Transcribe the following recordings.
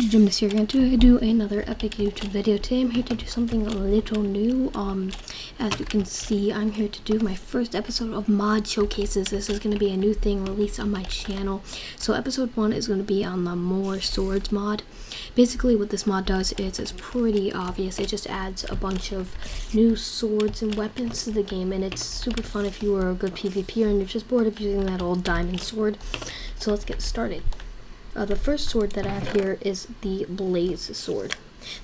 Gymnast here, and today I do another epic YouTube video. Today I'm here to do something a little new. As you can see, I'm here to do my first episode of mod showcases. This is going to be a new thing released on my channel. So episode 1 is going to be on the More Swords mod. Basically what this mod does is it's pretty obvious. It just adds a bunch of new swords and weapons to the game, and it's super fun if you are a good PvPer and you're just bored of using that old diamond sword. So let's get started. The first sword that I have here is the Blaze Sword.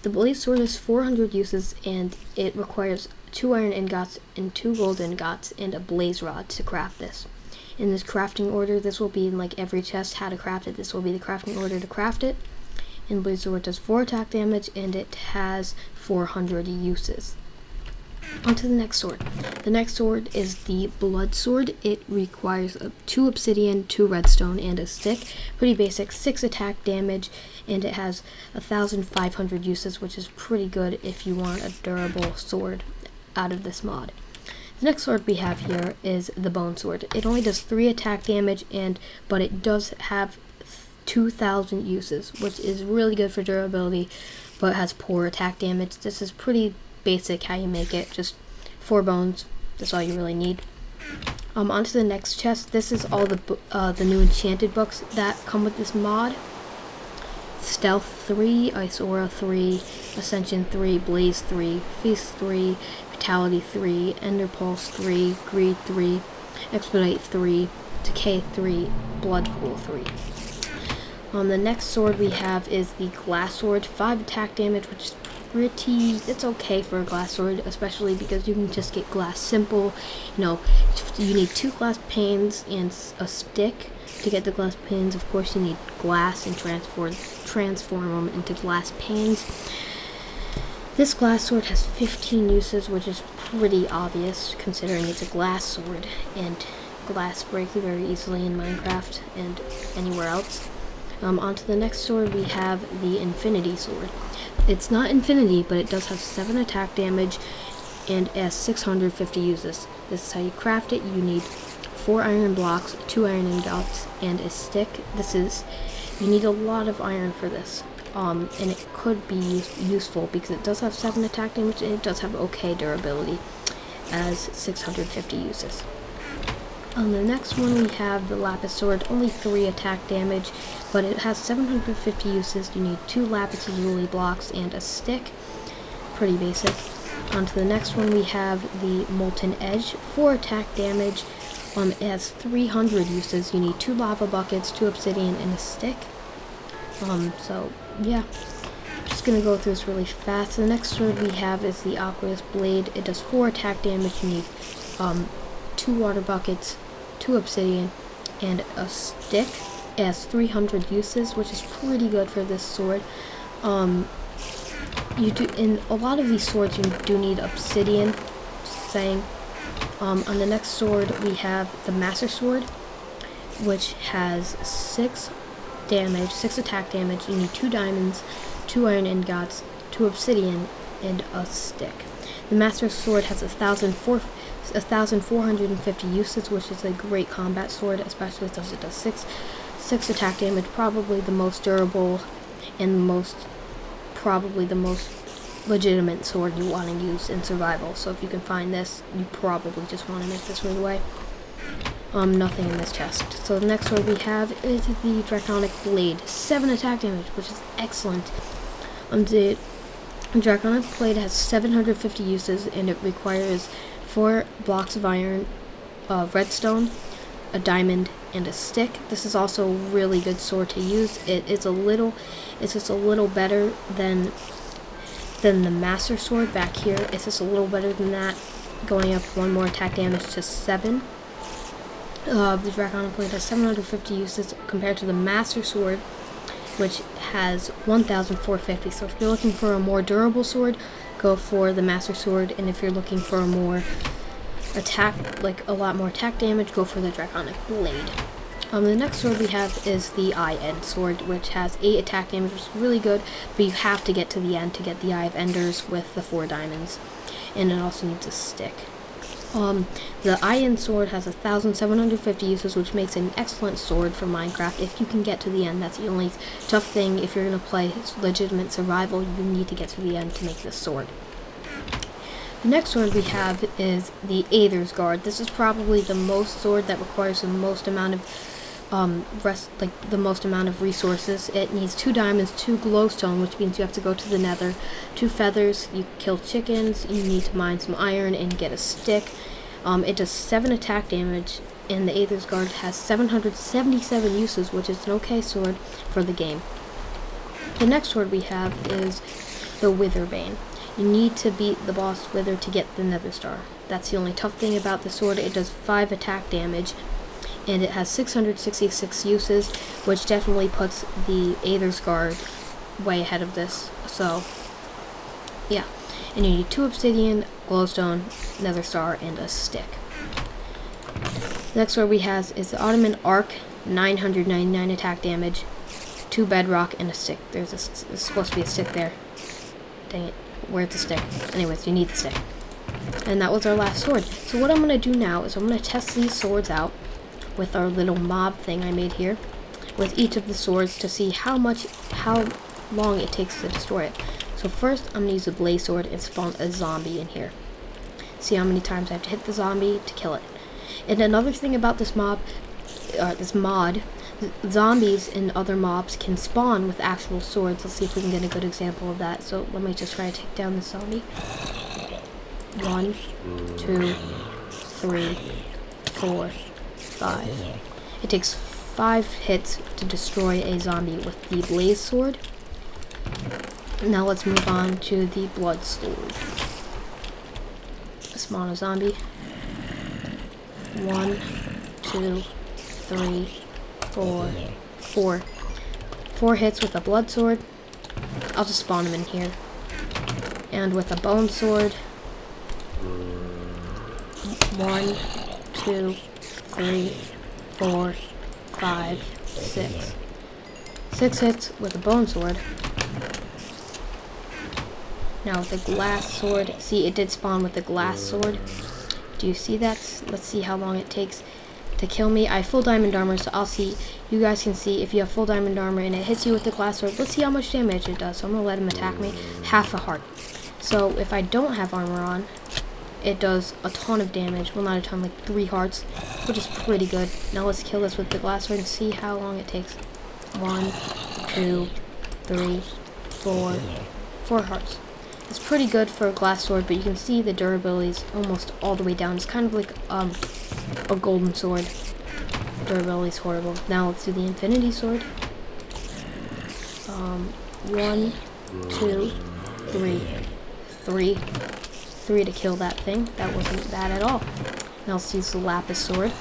The Blaze Sword has 400 uses, and it requires 2 iron ingots and 2 gold ingots and a blaze rod to craft this. In this crafting order, this will be in like every chest how to craft it. This will be the crafting order to craft it. And Blaze Sword does 4 attack damage, and it has 400 uses. On to the next sword. The next sword is the Blood Sword. It requires 2 obsidian, 2 redstone, and a stick. Pretty basic, 6 attack damage, and it has 1,500 uses, which is pretty good if you want a durable sword out of this mod. The next sword we have here is the Bone Sword. It only does 3 attack damage, but it does have 2,000 uses, which is really good for durability, but has poor attack damage. This is pretty basic how you make it, just 4 bones, that's all you really need. On to the next chest. This is all the new enchanted books that come with this mod. Stealth 3, Ice Aura 3, Ascension 3, Blaze 3, Feast 3, Vitality 3, Ender Pulse 3, Greed 3, Expedite 3, Decay 3, Blood Pool 3. The next sword we have is the Glass Sword. 5 attack damage, which is it's okay for a glass sword, especially because you can just get glass simple. You know, you need 2 glass panes and a stick to get the glass panes. Of course, you need glass and transform them into glass panes. This glass sword has 15 uses, which is pretty obvious considering it's a glass sword, and glass breaks very easily in Minecraft and anywhere else. On to the next sword, we have the Infinity Sword. It's not infinity, but it does have 7 attack damage and it has 650 uses. This is how you craft it. You need 4 iron blocks, 2 iron ingots, and a stick. You need a lot of iron for this, and it could be useful because it does have 7 attack damage and it does have okay durability as 650 uses. On the next one we have the Lapis Sword, only 3 attack damage, but it has 750 uses. You need 2 Lapis Lazuli blocks and a stick. Pretty basic. On to the next one we have the Molten Edge, 4 attack damage. It has 300 uses. You need 2 lava buckets, 2 obsidian, and a stick. So yeah, I'm just gonna go through this really fast. The next sword we have is the Aqueous Blade. It does 4 attack damage. You need 2 water buckets, 2 obsidian, and a stick. It has 300 uses, which is pretty good for this sword. In a lot of these swords you do need obsidian, just saying. On the next sword we have the Master Sword, which has 6 damage, 6 attack damage. You need 2 diamonds, 2 iron ingots, 2 obsidian, and a stick. The Master Sword has 1,450 uses, which is a great combat sword, especially since it does 6 attack damage. Probably the most durable and probably the most legitimate sword you want to use in survival. So if you can find this, you probably just want to make this right away. Nothing in this chest. So the next sword we have is the Draconic Blade. 7 attack damage, which is excellent. The Draconic Blade has 750 uses, and it requires 4 blocks of iron, redstone, a diamond, and a stick. This is also a really good sword to use. It's just a little better than the Master Sword back here. It's just a little better than that, going up 1 more attack damage to 7. The Draconic Blade has 750 uses compared to the Master Sword, which has 1,450. So if you're looking for a more durable sword, go for the Master Sword, and if you're looking for a more a lot more attack damage, go for the Draconic Blade. The next sword we have is the Eye End Sword, which has 8 attack damage, which is really good, but you have to get to the end to get the Eye of Enders with the 4 diamonds, and it also needs a stick. The Iron Sword has 1,750 uses, which makes an excellent sword for Minecraft if you can get to the end. That's the only tough thing. If you're going to play legitimate survival, you need to get to the end to make this sword. The next sword we have is the Aether's Guard. This is probably the most sword that requires the most amount of the most amount of resources. It needs 2 diamonds, 2 glowstone, which means you have to go to the nether, 2 feathers, you kill chickens, you need to mine some iron and get a stick. It does 7 attack damage, and the Aether's Guard has 777 uses, which is an okay sword for the game. The next sword we have is the Witherbane. You need to beat the boss Wither to get the Nether Star. That's the only tough thing about the sword. It does 5 attack damage, and it has 666 uses, which definitely puts the Aether's Guard way ahead of this. So, yeah. And you need 2 obsidian, glowstone, nether star, and a stick. The next sword we have is the Ottoman Arc, 999 attack damage, 2 bedrock, and a stick. There's supposed to be a stick there. Dang it. Where's the stick? Anyways, you need the stick. And that was our last sword. So what I'm going to do now is I'm going to test these swords out with our little mob thing I made here, with each of the swords to see how long it takes to destroy it. So first, I'm going to use a blaze sword and spawn a zombie in here. See how many times I have to hit the zombie to kill it. And another thing about this mod, zombies and other mobs can spawn with actual swords. Let's see if we can get a good example of that. So let me just try to take down the zombie. 1, 2, 3, 4, 5. It takes 5 hits to destroy a zombie with the blaze sword. Now let's move on to the blood sword. Spawn a zombie. 1, 2, 3, 4. 4 hits with a blood sword. I'll just spawn him in here. And with a bone sword. 1, 2, 3, 4, 5, 6. 6 hits with a bone sword. Now with the glass sword, see it did spawn with the glass sword. Do you see that? Let's see how long it takes to kill me. I have full diamond armor, so I'll see. You guys can see if you have full diamond armor and it hits you with the glass sword. Let's see how much damage it does. So I'm going to let him attack me. Half a heart. So if I don't have armor on, it does a ton of damage. Well, not a ton, like 3 hearts, which is pretty good. Now let's kill this with the glass sword and see how long it takes. 1, 2, 3, 4. 4 hearts. It's pretty good for a glass sword, but you can see the durability is almost all the way down. It's kind of like a golden sword. Durability is horrible. Now let's do the infinity sword. 1, 2, 3. 3 to kill that thing. That wasn't bad at all. Now let's use the lapis sword.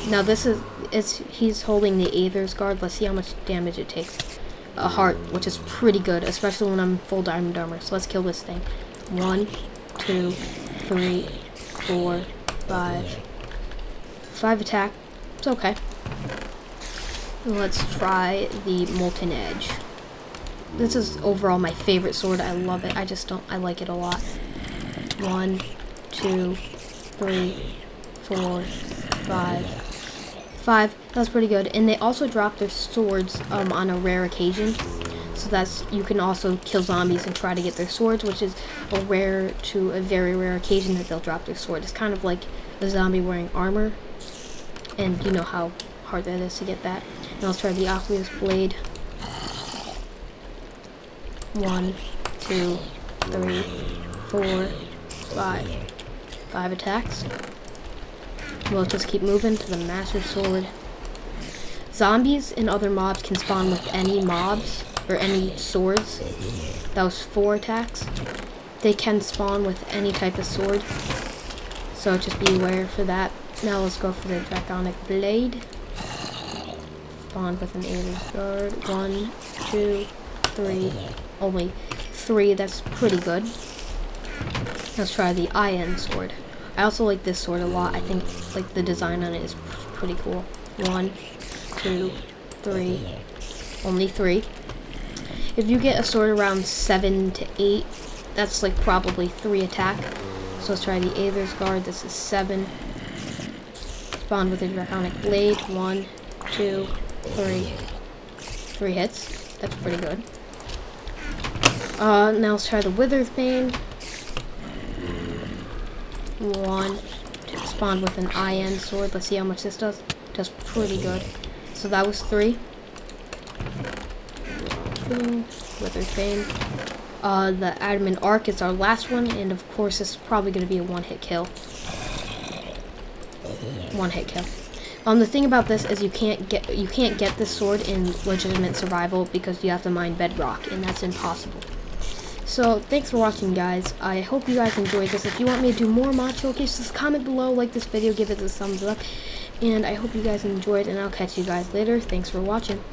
Now this is he's holding the Aether's Guard. Let's see how much damage it takes. A heart, which is pretty good, especially when I'm full diamond armor. So let's kill this thing. 1, 2, 3, 4, 5. 5 attack. It's okay. Let's try the Molten Edge. This is overall my favorite sword. I love it. I like it a lot. 1, 2, 3, 4, 5. 5. That's pretty good. And they also drop their swords on a rare occasion. So you can also kill zombies and try to get their swords, which is a very rare occasion that they'll drop their sword. It's kind of like a zombie wearing armor. And you know how hard that is to get that. Now let's try the Aqueous Blade. 1, 2, 3, 4, 5. 5 attacks. We'll just keep moving to the Master Sword. Zombies and other mobs can spawn with any mobs or any swords. That was 4 attacks. They can spawn with any type of sword, so just be aware for that. Now let's go for the Draconic Blade. Spawn with an Aether's Guard. 1, 2, 3. Only 3. That's pretty good. Let's try the Iron Sword. I also like this sword a lot. I think like the design on it is pretty cool. 1, 2, 3. Only 3. If you get a sword around 7 to 8, that's like probably 3 attack. So let's try the Aether's Guard. This is 7. Spawned with a Draconic Blade. 1, 2, 3. 3 hits. That's pretty good. Now let's try the Wither's Bane. 1. Spawned with an IN sword. Let's see how much this does. Does pretty good. So that was 3. 2. Wither's Bane. The Adamant Arc is our last one, and of course this is probably going to be a one-hit kill. One-hit kill. The thing about this is you can't get this sword in legitimate survival because you have to mine bedrock, and that's impossible. So thanks for watching, guys. I hope you guys enjoyed this. If you want me to do more mod showcases, comment below, like this video, give it a thumbs up, and I hope you guys enjoyed, and I'll catch you guys later. Thanks for watching.